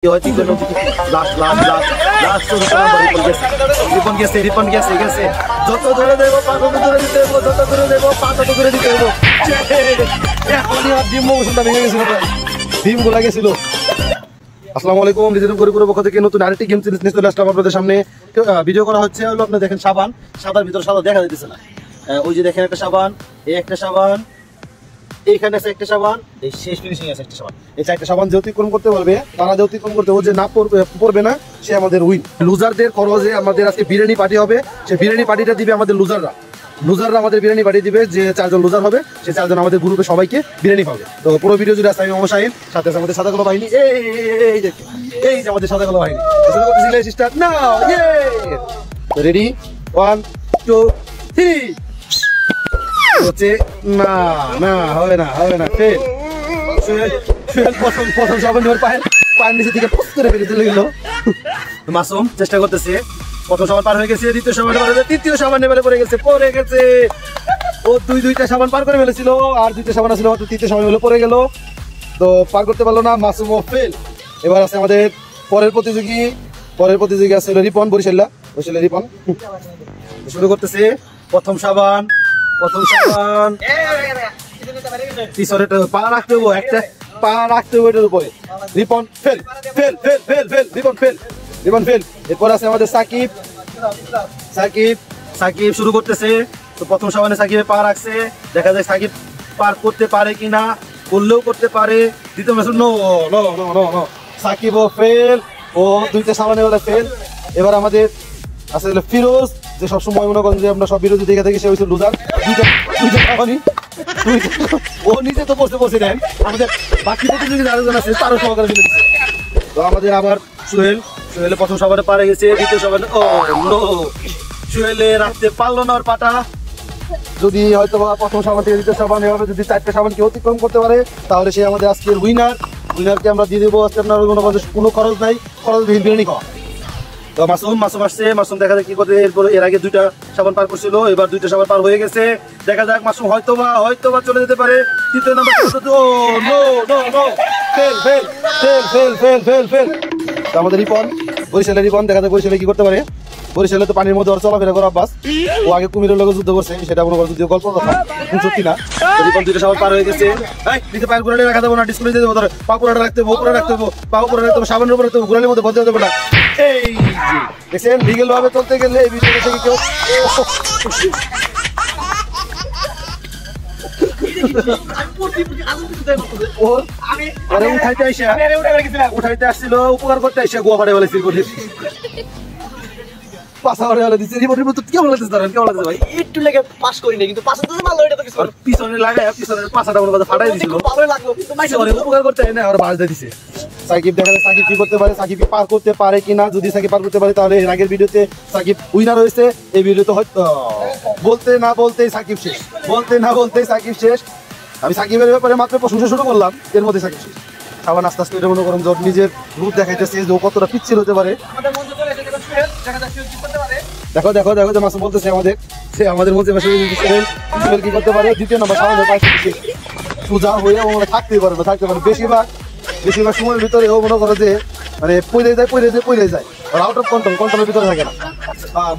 যত ধরে দেবো পাতা ধরে দিতে হবো, যত ধরে দেবো পাতা তো ধরে দিতে হবো। ডিম মৌসুমটা ভেঙে গেছিল, ডিম গোলা গেছিল। আসসালামু আলাইকুম, নিজের পরিপুরের পক্ষ থেকে নতুন আরেকটি গেম সিরিজ নিয়ে চলে আসলাম আপনাদের সামনে। ভিডিও করা হচ্ছে হলো, আপনি দেখেন সাবান, সাদার ভিতরে সাদা দেখা দিতেছে না। ওই যে দেখেন একটা সাবান, এই একটা সাবান, এইখানে আছে একটা সাবান, এই শেষ ফিনিশিং আছে একটা সাবান। এই চারটা সাবান যে অতিক্রম করতে পারবে, তারা যে অতিক্রম করতে, ও যে না পড়বে না, সে আমাদের উইন। লুজারদের খরচে আমাদের আজকে বিরিয়ানি পার্টি হবে। সেই বিরিয়ানি পার্টিটা দিবে আমাদের লুজাররা। লুজাররা আমাদের বিরিয়ানি পার্টি দিবে। যে চারজন লুজার হবে, সে চারজন আমাদের গ্রুপে সবাইকে বিরিয়ানি পাবে। তো পুরো ভিডিও জুড়ে আছে আমি মোহাম্মদ শাহিন, সাথে আছে আমাদের সাদা কালো বাহিনী। এই যে আমাদের সাদা কালো বাহিনী। Start now. রেডি, 1 2 3। হচ্ছে না না, হবে না, হবে না। প্রথম সাবান পায়ের নিচে থেকে পোস্ট করে ফেলে চলে গেল। মাসুম চেষ্টা করতেছে, প্রথম সাবান পার হয়ে গেছে, দ্বিতীয় সাবান পার হয়ে, তৃতীয় সাবান এবারে পড়ে গেছে। ও দুইটা সাবান পার করে ফেলেছিল, আর দুইটা সাবান আছিল, তৃতীয় সাবান হলো পড়ে গেল। তো পার করতে পারলো না, মাসুম ও ফেল। এবার আছে আমাদের পরের প্রতিযোগী আছে রিপন, বরিশাল্লা রিপন। শুরু করতেছে, প্রথম সাবান পিছনে পা রাখতে হবো, একটা পা রাখতে হবো এটার উপরে। রিপন ফেল। রিপন ফেল। এরপর আছে আমাদের সাকিব শুরু করতেছে। তো প্রথম সাবানে সাকিবের পা রাখছে, দেখা যায় সাকিব পার করতে পারে কিনা, করলেও করতে পারে। দ্বিতীয় ম্যাচ নো, সাকিব ও ফেল, ও দুইটা সাবানে ওরা ফেল। এবার আমাদের আসলে ফিরোজ, যে সবসময় মনে করেন যে আমরা সব বিরোধী দেখে থাকি, সে হয়েছে লুজার। ও নিজে তো বসে দেন, আমাদের বাকি প্রতিযোগী আরেকজন আছে, তারও সহকারে ফেলে দিচ্ছে। তো আমাদের আবার সোহেল প্রথম সাবানে পারে গেছে, দ্বিতীয় সাবানে সোহেলে রাখতে পারলো না ওর পাটা। যদি হয়তো প্রথম সাবান থেকে দ্বিতীয় সাবান এভাবে যদি চারটে সাবানকে অতিক্রম করতে পারে, তাহলে সে আমাদের আজকের উইনারকে আমরা দিয়ে দেবো। আজকে আপনার কোনো খরচ নাই, খরচবিহীন বিরিয়ানি খাওয়া। তো মাসুম আসছে, মাসুম দেখা যায় কি করতে। এরপর এর আগে দুইটা সাবান পার করছিল, এবার দুইটা সাবান পার হয়ে গেছে। দেখা যাক মাসুম হয়তোবা চলে যেতে পারে। তৃতীয় নাম্বার ফেল। আমাদের বরিশালের রিপন, দেখা যায় বরিশালে কি করতে পারে। বরিশালে তো পানির মধ্যে ওর চলাফেরা করা অভ্যাস। ও আগে কুমিরের লোক যুদ্ধ করছে, সেটা মনে করছে গল্প কথা, সত্যি না। রিপন দুইটা সাবান পার হয়ে গেছে। নিচে পায়ের গোড়ালি রাখা দেবো না, ডিসপ্লে দিয়ে দেবো, পা পুরাটা রাখতে হবে, উপরে রাখতে হবে, পা উপরে রাখতে হবে, সাবানের উপরে রাখতে হবে, গোড়ালির মধ্যে বদলে দেবো না। এই দেখছেন, লিগেল ভাবে চলতে গেলে এই ভিডিও থেকে কেউ উঠাইতে আসছিল, উপকার করতে আসছে, গোয়া ফাটে বলেছি পিছনে লাগায় পিছনের পাশাটা ফাটাই দিছিল, উপকার করতে সাকিব। দেখা যায় সাকিব কি করতে পারে, সাকিব পার করতে পারে কিনা। যদি সাকিব পার করতে পারে, তাহলে এর আগের ভিডিওতে সাকিব উইনার হয়েছে। এই ভিডিওতে হয়তো বলতে না বলতেই সাকিব শেষ। আমি সাকিবের ব্যাপারে মাত্র প্রশংসা শুরু করলাম, এর মধ্যে সাকিব শেষ। আবার আস্তে আস্তে এটা মনে করেন নিজের রূপ দেখাইতেছে যে ও কতটা পিচ্ছিল হতে পারে। দেখো যে মাসুম বলতেছে আমাদের মধ্যে কি করতে পারে। দ্বিতীয় নাম্বার সামনে সোজা হয়ে থাকতেই পারে না, বেশিরভাগ সময়ের ভিতরে ও মনে করে যে মানে পড়ে যায়, আউট অফ কন্ট্রোলের ভিতরে থাকে না।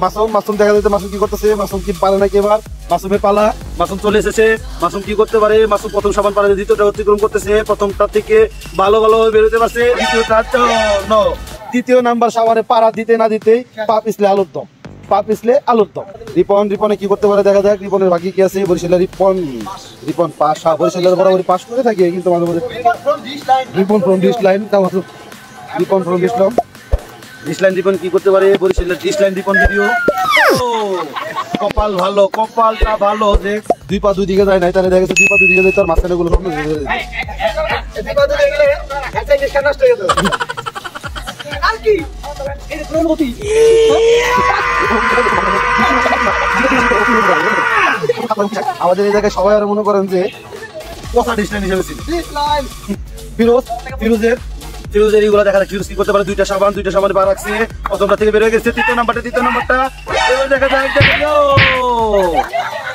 মাসুম দেখা যাচ্ছে, মাসুম কি করতেছে, মাসুম কি পারে নাকি। এবার মাসুমের পালা, মাসুম চলে এসেছে। মাসুম কি করতে পারে, মাসুম প্রথম সাবান পারে, দ্বিতীয়টা অতিক্রম করতেছে। প্রথমটা থেকে ভালো বেরোতে পারছে, দ্বিতীয় নাম্বার সাবানে পাড়া দিতে না দিতেই পা পিছলে আলুর দম। রিপনে কি করতে পারে দেখা যাক। রিপনের ভাগ্য কি আছে। বরিশালের রিপন পাশা, বরিশালের বরাবরই পাশ করে থাকে, কিন্তু মাঝে মাঝে Ripon from dish line Ripon কি করতে পারে। বরিশালের ডিশ লাইন রিপন ভিডিও। কপালটা ভালো যে দুই পা দুই দিকে যায় নাই, তাহলে দেখা গেছে দুই পা দুই দিকে যায়, তার মাঝখানে গুলো স্বপ্ন আমাদের এই জায়গায় সবাই আর মনে করেন যে পচা ডিশ লাইন হিসেবে ছিল। ফিরোজের এইগুলো দেখা যায়। ফিরোজ কি করতে পারে, দুইটা সাবান বার রাখছে, প্রথমটা থেকে বের হয়ে গেছে। তৃতীয় নাম্বারটা দেখা যায়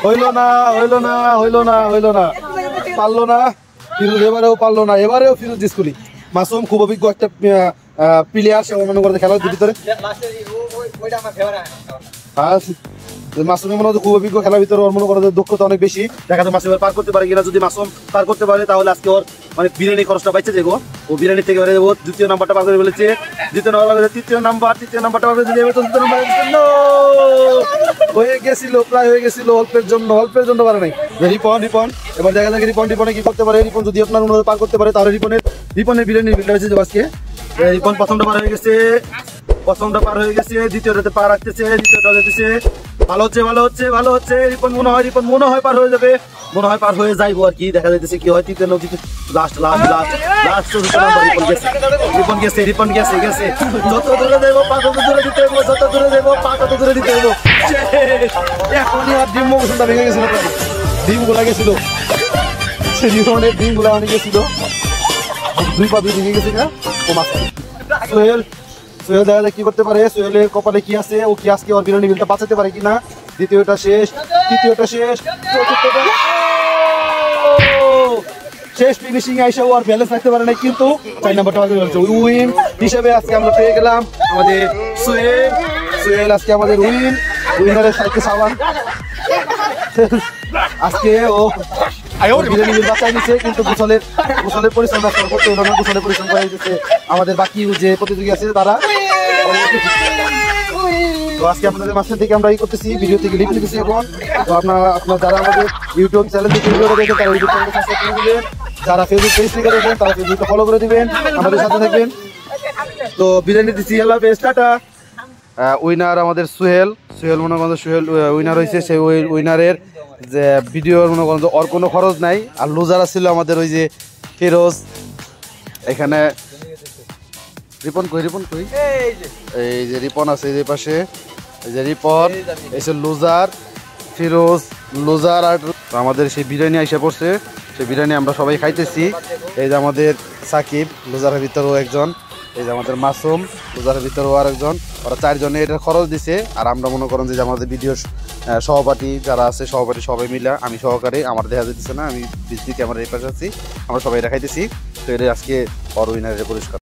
হইলো না, পারলো না ফিরোজ, এবারেও ফিরোজ স্কুলি। মাসুম খুব অভিজ্ঞ একটা প্লেয়ার সে মনে করে খেলার ভিতরে মাসুম মনে হয় খুব অভিজ্ঞ খেলার ভিতরে, ওর মনে করে দক্ষতা অনেক বেশি। দেখা যায় মাসুম পার করতে পারে কিনা, যদি মাসুম পার করতে পারে তাহলে আজকে ওর মানে বিরিয়ানি খরচটা বাইচে যাবো, ও বিরিয়ানি থেকে বেড়ে যাবো। দ্বিতীয় নাম্বারটা পার করে ফেলেছে, দ্বিতীয় নাম্বার, তৃতীয় নাম্বারটা পার করে দিলে চতুর্থ নাম্বার হয়ে গেছিল, প্রায় হয়ে গেছিল, অল্পের জন্য পারে নাই। রিপন এবার দেখা যাক রিপনে কি করতে পারে। রিপন যদি আপনার অনুরোধ পার করতে পারে তাহলে রিপনের বিরিয়ানি বেঁচে যাবো আজকে। রিপন প্রথমটা পার হয়ে গেছে, দ্বিতীয়টাতে পা রাখতেছে, দ্বিতীয়টা যেতেছে, ভালো হচ্ছে। রিপন মনে হয় পার হয়ে যাবে, পার হয়ে যাইবো আর কি। দেখা যাইতেছে কি হয়, তৃতীয় লাস্ট রিপন গেছে। যত দূরে যাইবো পা তত দূরে দিতে হইব, এখনই আর ডিম মৌসুমটা ভেঙে গেছিল, ডিম গুলা গেছিল, রিপনের ডিম গুলা অনেক গেছিল, 2 পা 2 ভেঙে গেছে না। ও মাছ সোহেল দেখা যায় কি করতে পারে, সোহেলের কপালে কি আছে, ও কি আজকে ওর বিরিয়ানি বিলটা বাঁচাতে পারে কিনা। দ্বিতীয়টা শেষ, শেষ ফিনিশিং আইসা ও আর ব্যালেন্স রাখতে পারে না, কিন্তু 4 নাম্বারটা উইন হিসেবে আজকে আমরা পেয়ে গেলাম আমাদের সোহেল আজকে আমাদের উইনারের সাথে সাবান। আজকে ও বিরিয়ানি বিল বাঁচাই নিচ্ছে, কিন্তু গোসলের পরিশ্রম করতে হলো না, গোসলের পরিশ্রম করে দিচ্ছে আমাদের বাকি যে প্রতিযোগী আছে তারা। তো আজকে আপনাদের মাঝখান থেকে আমরা করতেছি, ভিডিও থেকে লিপ নিতেছি এখন। তো আপনার যারা আমাদের ইউটিউব চ্যানেল থেকে ভিডিওটা দেখেন তারা ইউটিউব চ্যানেলটা সাবস্ক্রাইব করে দিবেন, যারা ফেসবুক পেজ থেকে দেখেন তারা ফেসবুকটা ফলো করে দিবেন, আমাদের সাথে থাকবেন। তো বিরিয়ানি দিচ্ছি, আল্লাহ হাফেজ, টাটা। উইনার আমাদের সোহেল মনে করেন, সোহেল উইনার হয়েছে। সেই উইনারের যে ভিডিওর মনে করেন ওর কোনো খরচ নাই। আর লুজারা ছিল আমাদের ওই যে ফিরোজ। এখানে রিপন কই এই যে রিপন আছে এই পাশে, এই যে রিপন এসে লুজার, ফিরোজ, আর আমাদের সেই বিরিয়ানি এসে পড়ছে। সেই বিরিয়ানি আমরা সবাই খাইতেছি। এই যে আমাদের সাকিব, লুজারের ভিতরেও একজন, এই যে আমাদের মাসুম, লুজারের ভিতরেও আর একজন, ওরা 4 জনে এটার খরচ দিছে। আর আমরা মনে করেন যে আমাদের ভিডিও সহপাঠী যারা আছে, সবাই মিলা, আমি সহকারে, আমার দেখা যেতেছে না, আমি ক্যামেরার এই পাশে আছি, আমরা সবাই এটা খাইতেছি। তো এটা আজকে উইনারের পুরস্কার।